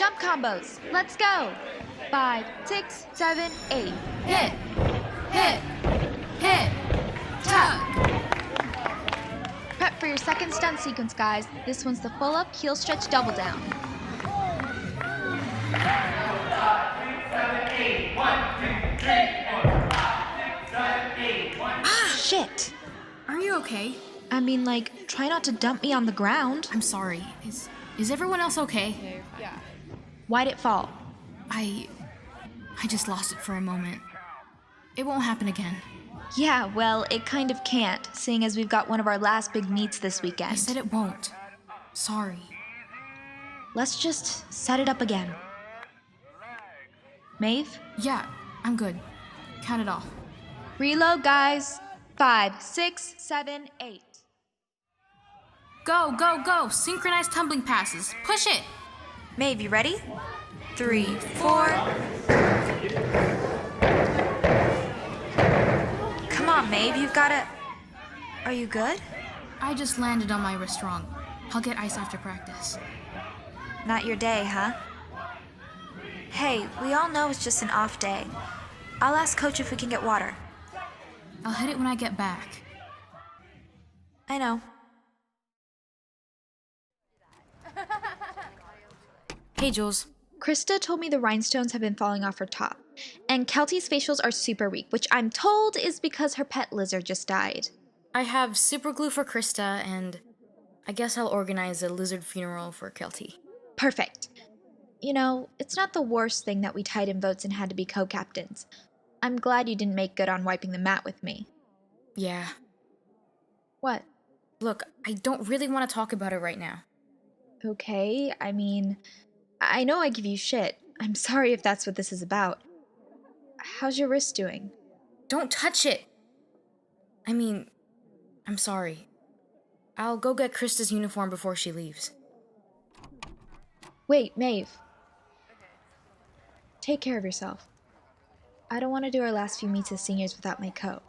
Jump combos. Let's go. 5, 6, 7, 8. Hit, hit, hit, tug. Prep for your second stunt sequence, guys. This one's the full up heel stretch double down. 5, 6, 7, 8. 1, 2, 3, 4, 5, 6, 7, 8. 1, 2, 3, 4, 5, 6, 7, 8. Shit. Are you okay? I mean, like, try not to dump me on the ground. I'm sorry. Is everyone else okay? Yeah. Why'd it fall? I just lost it for a moment. It won't happen again. Yeah, well, it kind of can't, seeing as we've got one of our last big meets this weekend. I said it won't. Sorry. Let's just set it up again. Maeve? Yeah, I'm good. Count it off. Reload, guys. 5, 6, 7, 8. Go, go, go! Synchronized tumbling passes. Push it! Maeve, you ready? 3, 4. Come on, Maeve, you've gotta... Are you good? I just landed on my wrist wrong. I'll get ice after practice. Not your day, huh? Hey, we all know it's just an off day. I'll ask Coach if we can get water. I'll hit it when I get back. I know. Hey, Jules. Krista told me the rhinestones have been falling off her top, and Kelty's facials are super weak, which I'm told is because her pet lizard just died. I have super glue for Krista, and I guess I'll organize a lizard funeral for Kelty. Perfect. You know, it's not the worst thing that we tied in votes and had to be co-captains. I'm glad you didn't make good on wiping the mat with me. Yeah. What? Look, I don't really want to talk about it right now. Okay, I mean, I know I give you shit. I'm sorry if that's what this is about. How's your wrist doing? Don't touch it! I mean, I'm sorry. I'll go get Krista's uniform before she leaves. Wait, Maeve. Take care of yourself. I don't want to do our last few meets as seniors without my coat.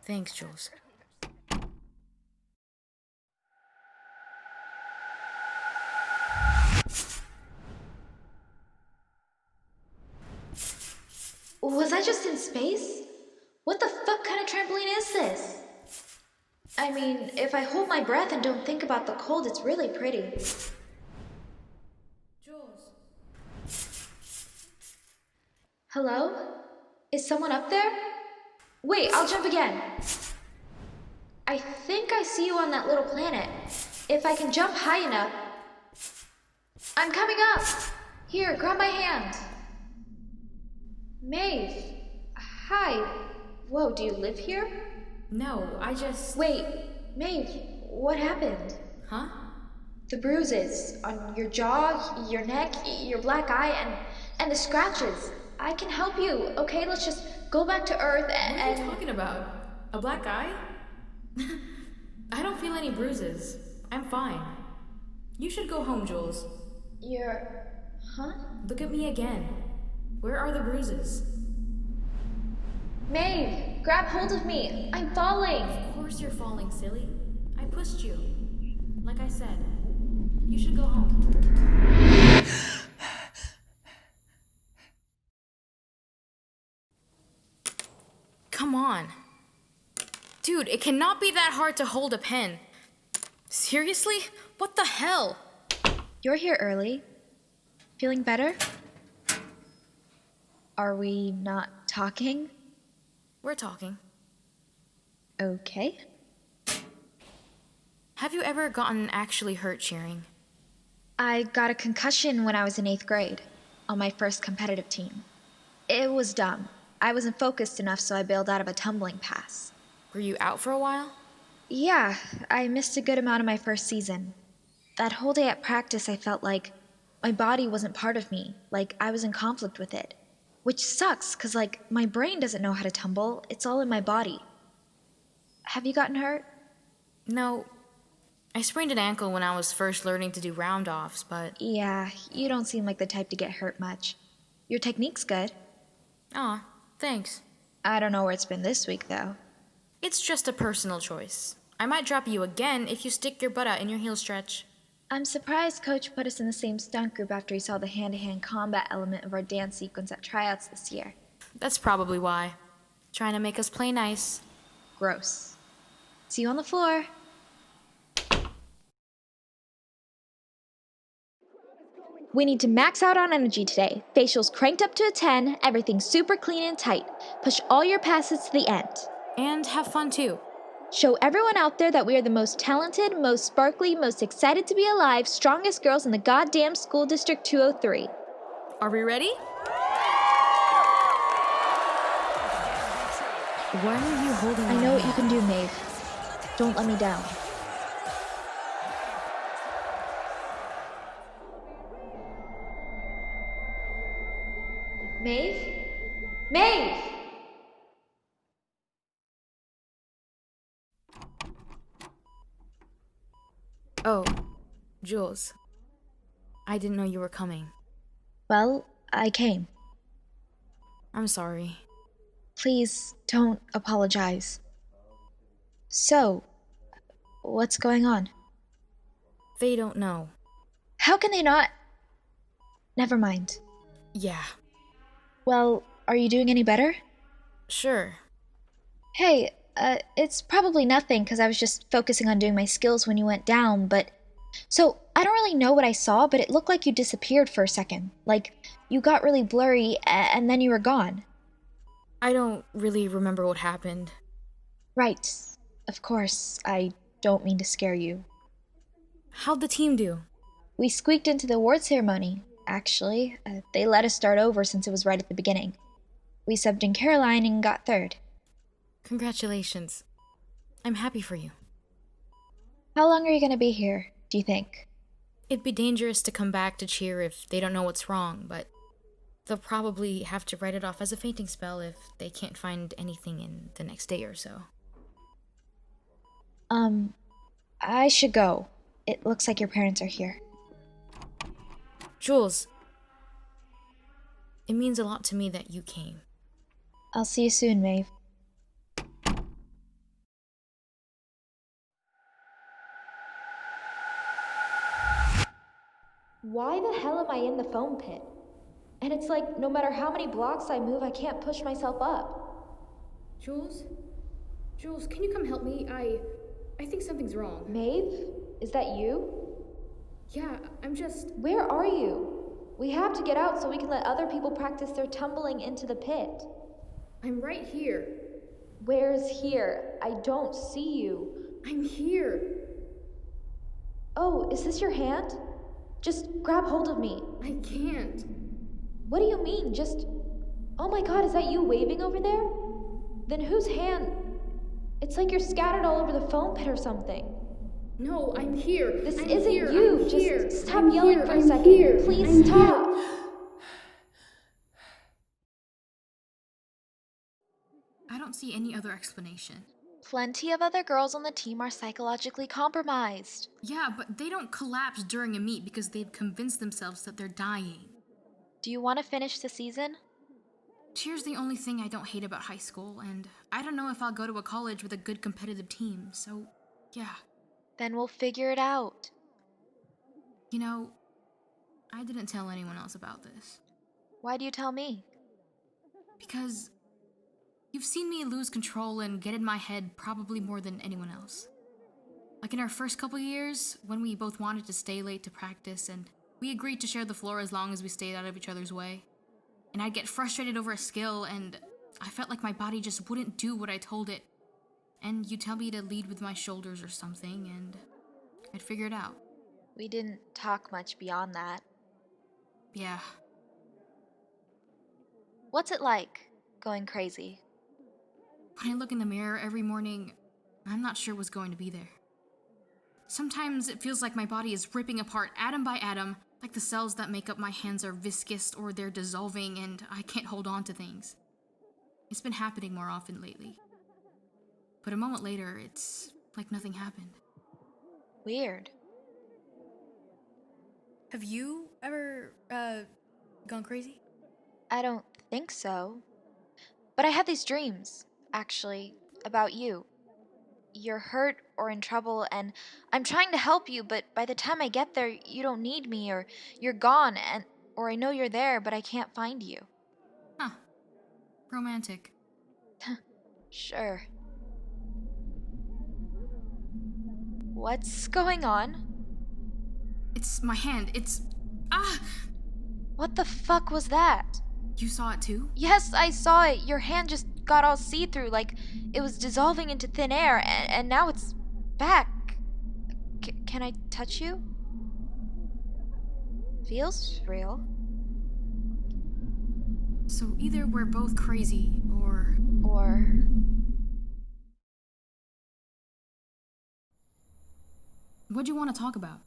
Thanks, Jules. Was I just in space? What the fuck kind of trampoline is this? I mean, if I hold my breath and don't think about the cold, it's really pretty. Jules. Hello? Is someone up there? Wait, I'll jump again. I think I see you on that little planet. If I can jump high enough... I'm coming up! Here, grab my hand. Maeve. Hi. Whoa, do you live here? No, I just... Wait, Maeve, what happened? Huh? The bruises on your jaw, your neck, your black eye, and the scratches. I can help you, okay? Let's just go back to Earth and... What are you talking about? A black eye? I don't feel any bruises. I'm fine. You should go home, Jules. You're... Huh? Look at me again. Where are the bruises? Maeve, grab hold of me. I'm falling. Of course you're falling, silly. I pushed you. Like I said, you should go home. Come on. Dude, it cannot be that hard to hold a pen. Seriously? What the hell? You're here early. Feeling better? Are we not talking? We're talking. Okay. Have you ever gotten actually hurt cheering? I got a concussion when I was in 8th grade, on my first competitive team. It was dumb. I wasn't focused enough, so I bailed out of a tumbling pass. Were you out for a while? Yeah, I missed a good amount of my first season. That whole day at practice, I felt like my body wasn't part of me, like I was in conflict with it. Which sucks, because, like, my brain doesn't know how to tumble. It's all in my body. Have you gotten hurt? No. I sprained an ankle when I was first learning to do round-offs, but... Yeah, you don't seem like the type to get hurt much. Your technique's good. Aw, thanks. I don't know where it's been this week, though. It's just a personal choice. I might drop you again if you stick your butt out in your heel stretch. I'm surprised Coach put us in the same stunt group after he saw the hand-to-hand combat element of our dance sequence at tryouts this year. That's probably why. Trying to make us play nice. Gross. See you on the floor. We need to max out on energy today. Facials cranked up to a 10, everything super clean and tight. Push all your passes to the end. And have fun too. Show everyone out there that we are the most talented, most sparkly, most excited to be alive, strongest girls in the goddamn school district 203. Are we ready? Why are you holding I know what you can do, Maeve. Don't let me down. Maeve? Maeve! Oh, Jules. I didn't know you were coming. Well, I came. I'm sorry. Please don't apologize. So, what's going on? They don't know. How can they not? Never mind. Yeah, Well, are you doing any better? sure. Hey, it's probably nothing because I was just focusing on doing my skills when you went down, but. So, I don't really know what I saw, but it looked like you disappeared for a second. Like, you got really blurry and then you were gone. I don't really remember what happened. Right. Of course, I don't mean to scare you. How'd the team do? We squeaked into the award ceremony, actually. They let us start over since it was right at the beginning. We subbed in Caroline and got third. Congratulations. I'm happy for you. How long are you going to be here, do you think? It'd be dangerous to come back to cheer if they don't know what's wrong, but they'll probably have to write it off as a fainting spell if they can't find anything in the next day or so. I should go. It looks like your parents are here. Jules, it means a lot to me that you came. I'll see you soon, Maeve. Why the hell am I in the foam pit? And it's like, no matter how many blocks I move, I can't push myself up. Jules? Jules, can you come help me? I think something's wrong. Maeve? Is that you? Yeah, I'm just... Where are you? We have to get out so we can let other people practice their tumbling into the pit. I'm right here. Where's here? I don't see you. I'm here. Oh, is this your hand? Just grab hold of me. I can't. What do you mean? Just. Oh my god, is that you waving over there? Then whose hand? It's like you're scattered all over the foam pit or something. No, I'm here. This I'm isn't here. you. I'm Just here. stop I'm yelling here. for a I'm second. here. Please I'm stop. here. I don't see any other explanation. Plenty of other girls on the team are psychologically compromised. Yeah, but they don't collapse during a meet because they've convinced themselves that they're dying. Do you want to finish the season? Cheer's the only thing I don't hate about high school, and I don't know if I'll go to a college with a good competitive team, so yeah. Then we'll figure it out. You know, I didn't tell anyone else about this. Why do you tell me? Because you've seen me lose control and get in my head probably more than anyone else. Like in our first couple years, when we both wanted to stay late to practice and we agreed to share the floor as long as we stayed out of each other's way. And I'd get frustrated over a skill and I felt like my body just wouldn't do what I told it. And you'd tell me to lead with my shoulders or something and I'd figure it out. We didn't talk much beyond that. Yeah. What's it like, going crazy? When I look in the mirror every morning, I'm not sure what's going to be there. Sometimes it feels like my body is ripping apart atom by atom, like the cells that make up my hands are viscous or they're dissolving and I can't hold on to things. It's been happening more often lately. But a moment later, it's like nothing happened. Weird. Have you ever, gone crazy? I don't think so. But I had these dreams, actually, about you. you're hurt or in trouble, and I'm trying to help you, but by the time I get there, you don't need me, or you're gone, or I know you're there, but I can't find you. Huh. Romantic. Sure. What's going on? It's my hand. Ah! What the fuck was that? You saw it too? Yes, I saw it. Your hand just got all see-through, like it was dissolving into thin air, and now it's back. Can I touch you? Feels real. So either we're both crazy, or... Or... What'd you want to talk about?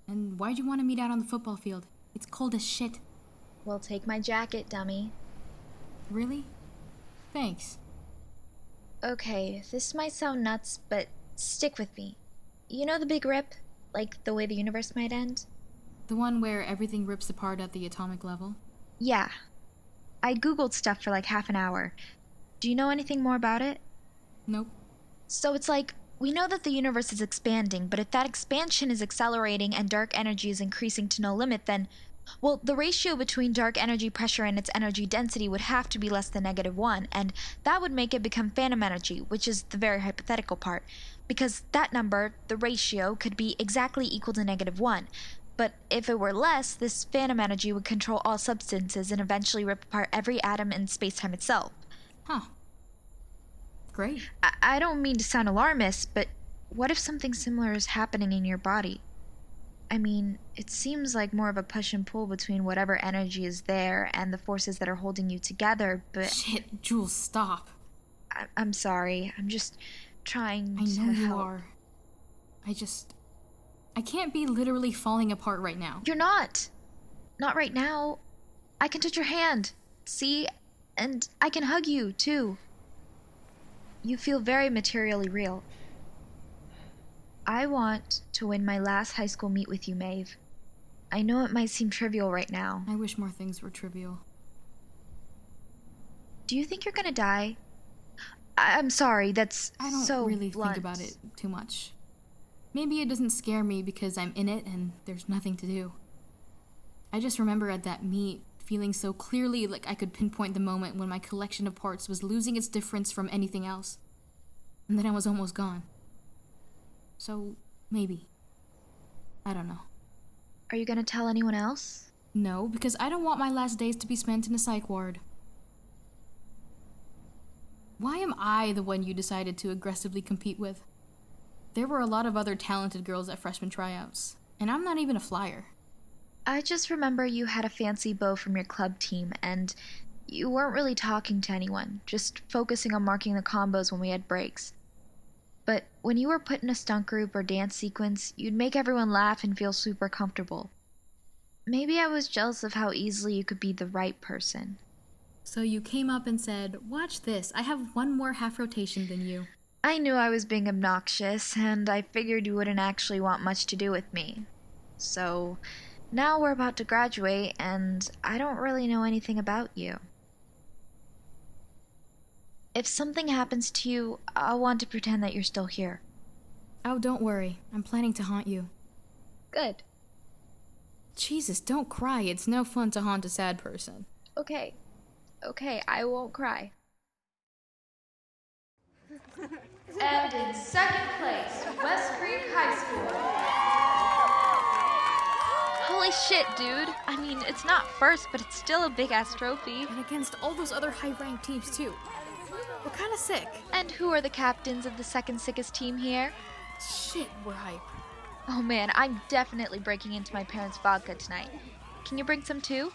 And why'd you want to meet out on the football field? It's cold as shit. Well, take my jacket, dummy. Really? Thanks. Okay, this might sound nuts, but stick with me. You know the Big Rip? Like the way the universe might end? The one where everything rips apart at the atomic level? Yeah. I googled stuff for like half an hour. Do you know anything more about it? Nope. So it's like, we know that the universe is expanding, but if that expansion is accelerating and dark energy is increasing to no limit, then, well, the ratio between dark energy pressure and its energy density would have to be less than -1, and that would make it become phantom energy, which is the very hypothetical part, because that number, the ratio, could be exactly equal to -1. But if it were less, this phantom energy would control all substances and eventually rip apart every atom in space-time itself. Huh. Great. I don't mean to sound alarmist, but what if something similar is happening in your body? I mean, it seems like more of a push and pull between whatever energy is there and the forces that are holding you together, but... Shit, Jules, stop. I'm sorry. I'm just trying I know to you help. are. I can't be literally falling apart right now. You're not. Not right now. I can touch your hand. See? And I can hug you, too. You feel very materially real. I want to win my last high school meet with you, Maeve. I know it might seem trivial right now. I wish more things were trivial. Do you think you're gonna die? I'm sorry, that's I don't so really blunt. think about it too much. Maybe it doesn't scare me because I'm in it and there's nothing to do. I just remember at that meet feeling so clearly like I could pinpoint the moment when my collection of parts was losing its difference from anything else. And then I was almost gone. So, maybe. I don't know. Are you gonna tell anyone else? No, because I don't want my last days to be spent in a psych ward. Why am I the one you decided to aggressively compete with? There were a lot of other talented girls at freshman tryouts, and I'm not even a flyer. I just remember you had a fancy bow from your club team, and you weren't really talking to anyone, just focusing on marking the combos when we had breaks. But when you were put in a stunt group or dance sequence, you'd make everyone laugh and feel super comfortable. Maybe I was jealous of how easily you could be the right person. So you came up and said, "Watch this, I have one more half rotation than you." I knew I was being obnoxious, and I figured you wouldn't actually want much to do with me. So, now we're about to graduate, and I don't really know anything about you. If something happens to you, I'll want to pretend that you're still here. Oh, don't worry. I'm planning to haunt you. Good. Jesus, don't cry. It's no fun to haunt a sad person. Okay, I won't cry. And in second place, West Creek High School. Holy shit, dude. I mean, it's not first, but it's still a big-ass trophy. And against all those other high-ranked teams, too. We're kinda sick. And who are the captains of the second sickest team here? Shit, we're hype. Oh man, I'm definitely breaking into my parents' vodka tonight. Can you bring some too?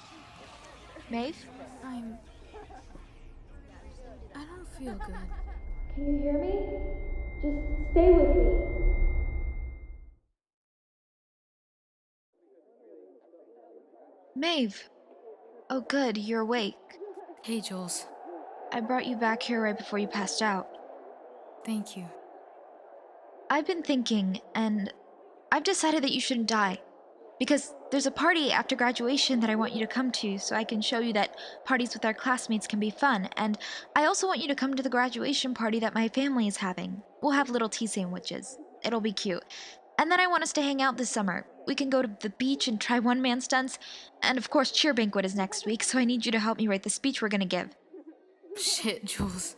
Maeve? I don't feel good. Can you hear me? Just stay with me. Maeve! Oh good, you're awake. Hey, Jules. I brought you back here right before you passed out. Thank you. I've been thinking, and I've decided that you shouldn't die. Because there's a party after graduation that I want you to come to so I can show you that parties with our classmates can be fun. And I also want you to come to the graduation party that my family is having. We'll have little tea sandwiches. It'll be cute. And then I want us to hang out this summer. We can go to the beach and try one-man stunts. And of course, cheer banquet is next week, so I need you to help me write the speech we're gonna give. Shit, Jules.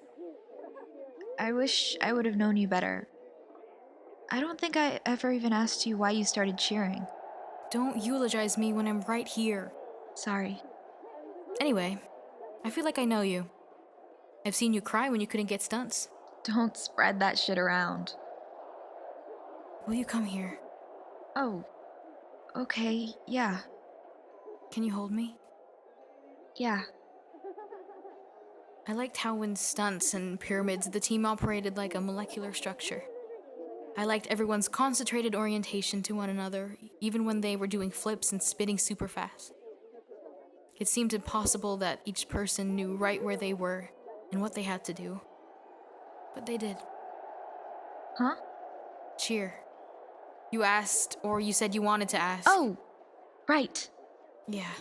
I wish I would have known you better. I don't think I ever even asked you why you started cheering. Don't eulogize me when I'm right here. Sorry. Anyway, I feel like I know you. I've seen you cry when you couldn't get stunts. Don't spread that shit around. Will you come here? Oh. Okay, yeah. Can you hold me? Yeah. I liked how in stunts and pyramids the team operated like a molecular structure. I liked everyone's concentrated orientation to one another, even when they were doing flips and spinning super fast. It seemed impossible that each person knew right where they were and what they had to do. But they did. Huh? Cheer. You asked, or you said you wanted to ask. Oh! Right. Yeah.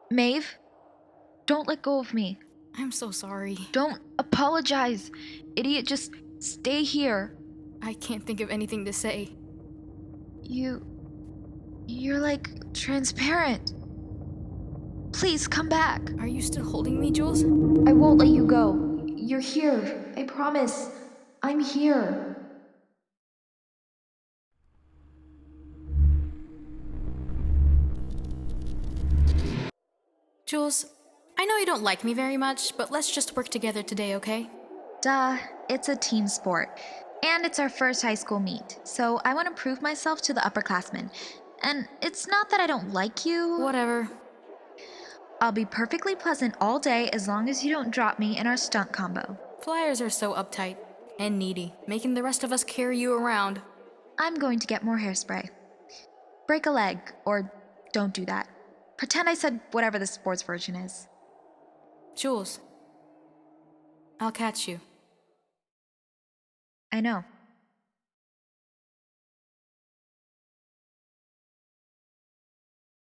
Maeve, don't let go of me. I'm so sorry. Don't apologize. Idiot, just stay here. I can't think of anything to say. You're like transparent. Please come back. Are you still holding me, Jules? I won't let you go. You're here. I promise. I'm here. Jules, I know you don't like me very much, but let's just work together today, okay? Duh, it's a team sport. And it's our first high school meet, so I want to prove myself to the upperclassmen. And it's not that I don't like you. Whatever. I'll be perfectly pleasant all day as long as you don't drop me in our stunt combo. Flyers are so uptight and needy, making the rest of us carry you around. I'm going to get more hairspray. Break a leg, or don't do that. Pretend I said whatever the sports version is. Jules, I'll catch you. I know.